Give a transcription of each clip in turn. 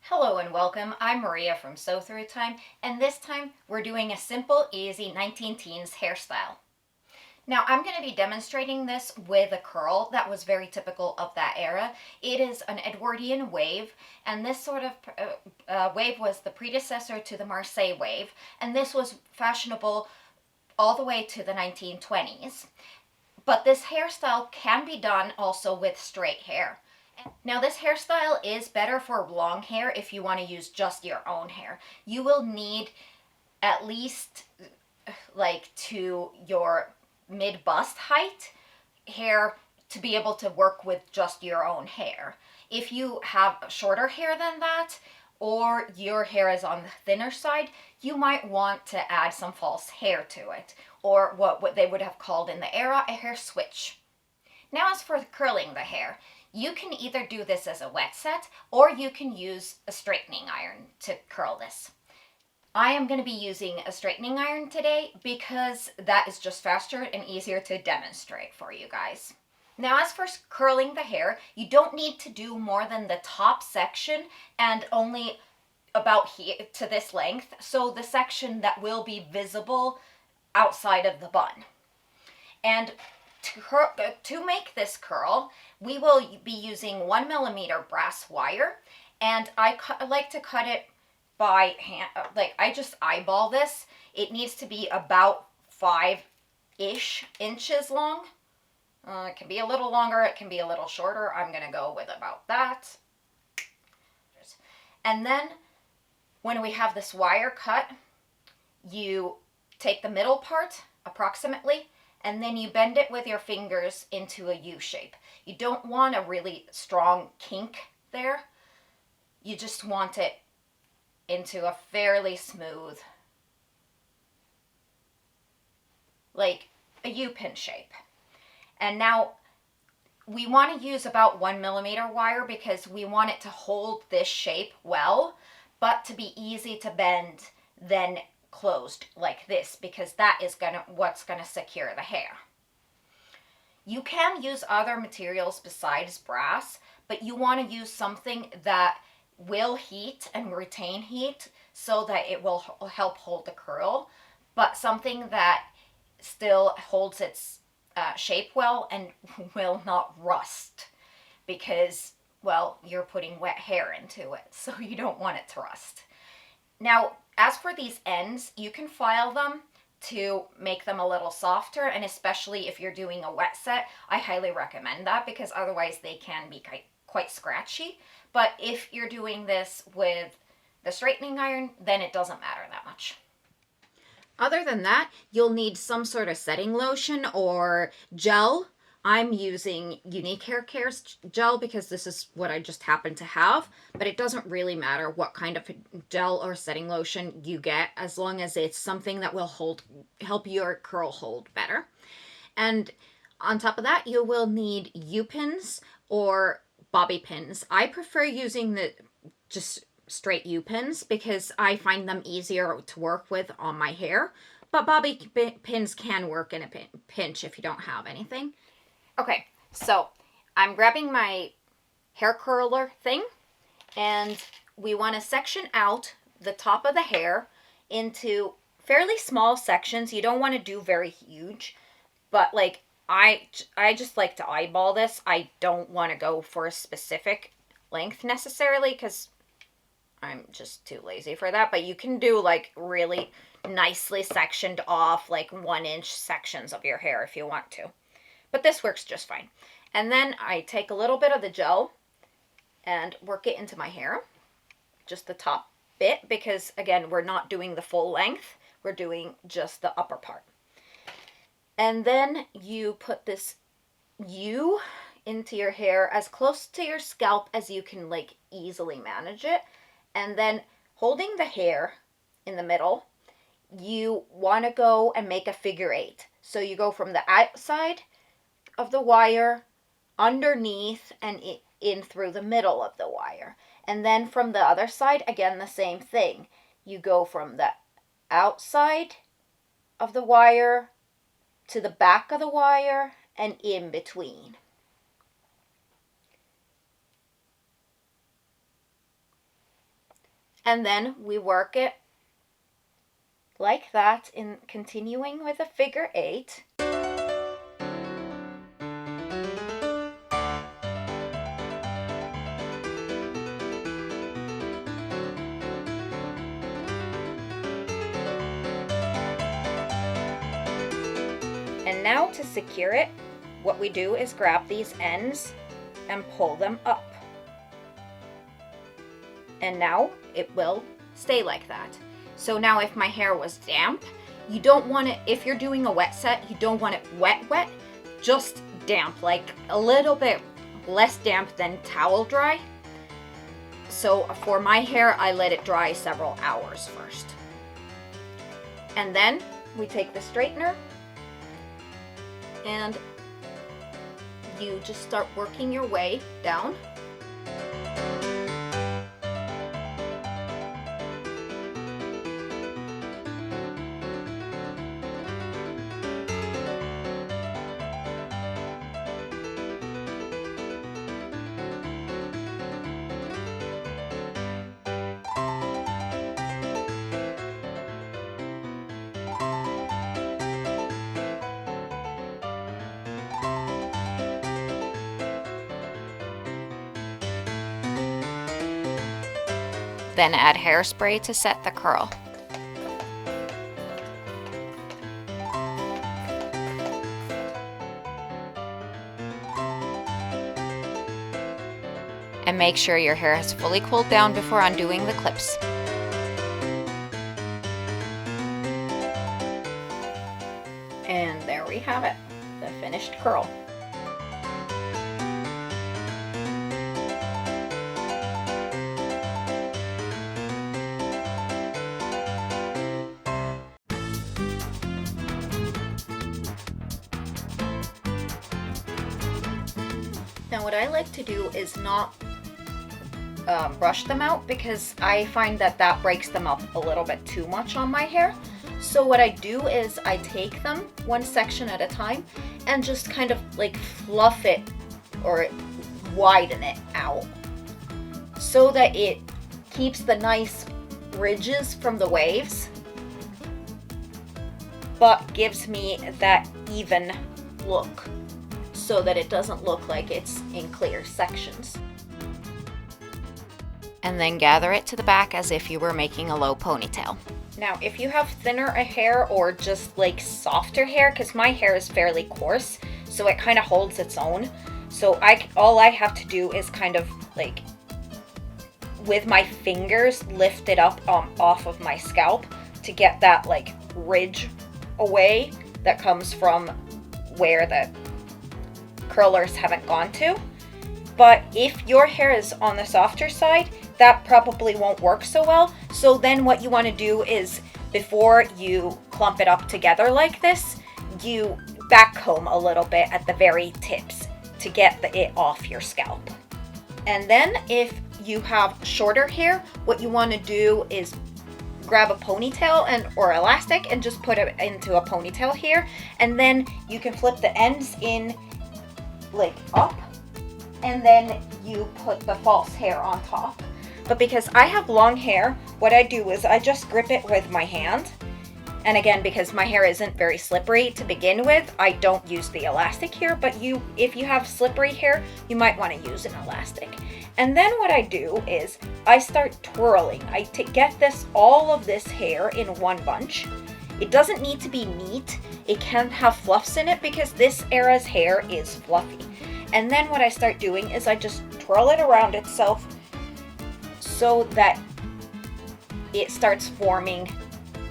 Hello and welcome. I'm Maria from Sew Through Time, and this time we're doing a simple, easy 19 teens hairstyle. Now I'm going to be demonstrating this with a curl that was very typical of that era. It is an Edwardian wave, and this sort of wave was the predecessor to the Marseille wave, and this was fashionable all the way to the 1920s. But this hairstyle can be done also with straight hair. Now this hairstyle is better for long hair if you want to use just your own hair. You will need at least to your mid-bust height hair to be able to work with just your own hair. If you have shorter hair than that, or your hair is on the thinner side, you might want to add some false hair to it, or what they would have called in the era a hair switch. Now as for curling the hair, you can either do this as a wet set or you can use a straightening iron to curl this. I am going to be using a straightening iron today because that is just faster and easier to demonstrate for you guys. Now as for curling the hair, you don't need to do more than the top section and only about here to this length, so the section that will be visible outside of the bun. And to make this curl, we will be using 1mm brass wire, and I like to cut it by hand. I just eyeball this. It needs to be about 5-ish inches long. It can be a little longer, it can be a little shorter. I'm going to go with about that. And then when we have this wire cut, you take the middle part approximately, and then you bend it with your fingers into a U shape. You don't want a really strong kink there. You just want it into a fairly smooth, like a U-pin shape. And now we want to use about 1mm wire because we want it to hold this shape well, but to be easy to bend then closed like this, because that is what's gonna secure the hair. You can use other materials besides brass, but you want to use something that will heat and retain heat so that it will help hold the curl, but something that still holds its shape well and will not rust, because, well, you're putting wet hair into it, so you don't want it to rust. Now, as for these ends, you can file them to make them a little softer, and especially if you're doing a wet set, I highly recommend that because otherwise they can be quite scratchy. But if you're doing this with the straightening iron, then it doesn't matter that much. Other than that, you'll need some sort of setting lotion or gel. I'm using Unique Hair Care's gel because this is what I just happen to have, but it doesn't really matter what kind of gel or setting lotion you get as long as it's something that will help your curl hold better. And on top of that, you will need U-pins or bobby pins. I prefer using the just straight U-pins because I find them easier to work with on my hair, but bobby pins can work in a pinch if you don't have anything. Okay, so I'm grabbing my hair curler thing, and we want to section out the top of the hair into fairly small sections. You don't want to do very huge, but I just like to eyeball this. I don't want to go for a specific length necessarily because I'm just too lazy for that, but you can do really nicely sectioned off 1-inch sections of your hair if you want to. But this works just fine. And then I take a little bit of the gel and work it into my hair, just the top bit, because again, we're not doing the full length, we're doing just the upper part. And then you put this U into your hair as close to your scalp as you can easily manage it. And then holding the hair in the middle, you want to go and make a figure 8. So you go from the outside of the wire, underneath, and in through the middle of the wire. And then from the other side, again, the same thing. You go from the outside of the wire to the back of the wire and in between. And then we work it like that, in continuing with a figure 8. And now to secure it, what we do is grab these ends and pull them up. And now it will stay like that. So now if my hair was damp, you don't want it, if you're doing a wet set, you don't want it wet, just damp, like a little bit less damp than towel dry. So for my hair, I let it dry several hours first. And then we take the straightener and you just start working your way down. Then add hairspray to set the curl. And make sure your hair has fully cooled down before undoing the clips. And there we have it, the finished curl. Now what I like to do is not brush them out, because I find that that breaks them up a little bit too much on my hair. So what I do is I take them one section at a time and just kind of like fluff it or widen it out so that it keeps the nice ridges from the waves, but gives me that even look, so that it doesn't look like it's in clear sections. And then gather it to the back as if you were making a low ponytail. Now, if you have thinner hair or just like softer hair, because my hair is fairly coarse, so it kind of holds its own. So all I have to do is kind of like, with my fingers, lift it up off of my scalp to get that like ridge away that comes from where the curlers haven't gone to. But if your hair is on the softer side, that probably won't work so well. So then what you want to do is, before you clump it up together like this, you back comb a little bit at the very tips to get it off your scalp. And then if you have shorter hair, what you want to do is grab a ponytail or elastic and just put it into a ponytail here, and then you can flip the ends in like up, and then you put the false hair on top. But because I have long hair, what I do is I just grip it with my hand. And again, because my hair isn't very slippery to begin with, I don't use the elastic here, but if you have slippery hair, you might want to use an elastic. And then what I do is I start twirling. I get all of this hair in one bunch. It doesn't need to be neat. It can have fluffs in it because this era's hair is fluffy. And then what I start doing is I just twirl it around itself so that it starts forming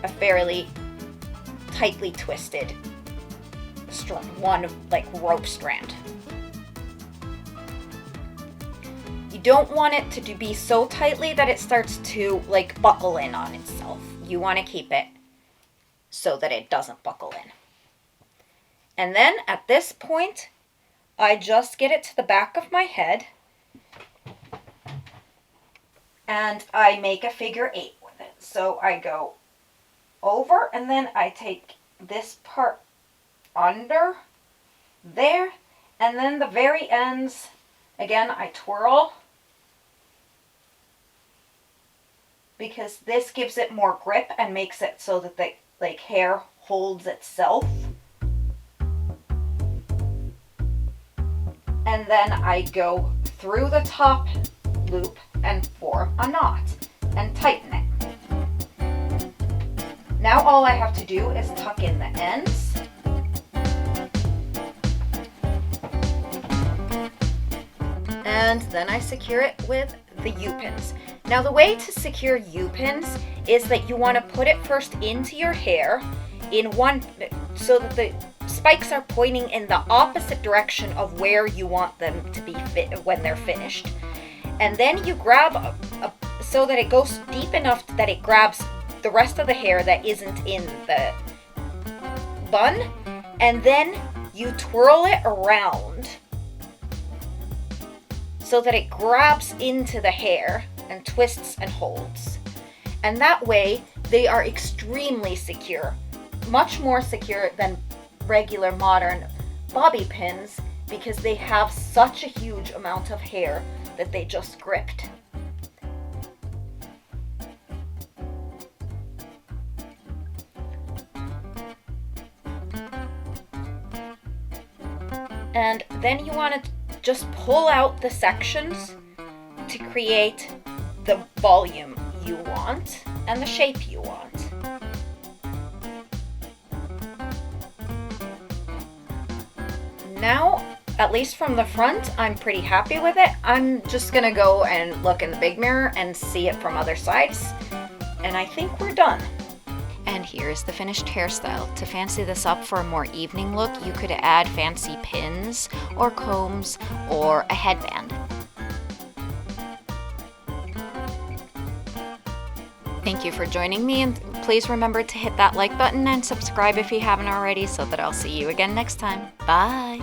a fairly tightly twisted strand, one like rope strand. You don't want it to be so tightly that it starts to like buckle in on itself. You want to keep it so that it doesn't buckle in. And then at this point, I just get it to the back of my head and I make a figure 8 with it. So I go over and then I take this part under there, and then the very ends, again, I twirl because this gives it more grip and makes it so that the like hair holds itself. And then I go through the top loop and form a knot and tighten it. Now all I have to do is tuck in the ends. And then I secure it with the U-pins. Now the way to secure U-pins is that you want to put it first into your hair in one, so that the spikes are pointing in the opposite direction of where you want them to be fit when they're finished. And then you grab so that it goes deep enough that it grabs the rest of the hair that isn't in the bun, and then you twirl it around so that it grabs into the hair and twists and holds. And that way they are extremely secure, much more secure than regular modern bobby pins, because they have such a huge amount of hair that they just gripped. And then you want to just pull out the sections to create the volume you want and the shape you want. Now, at least from the front, I'm pretty happy with it. I'm just gonna go and look in the big mirror and see it from other sides, and I think we're done. And here's the finished hairstyle. To fancy this up for a more evening look, you could add fancy pins or combs or a headband. Thank you for joining me, and please remember to hit that like button and subscribe if you haven't already, so that I'll see you again next time. Bye!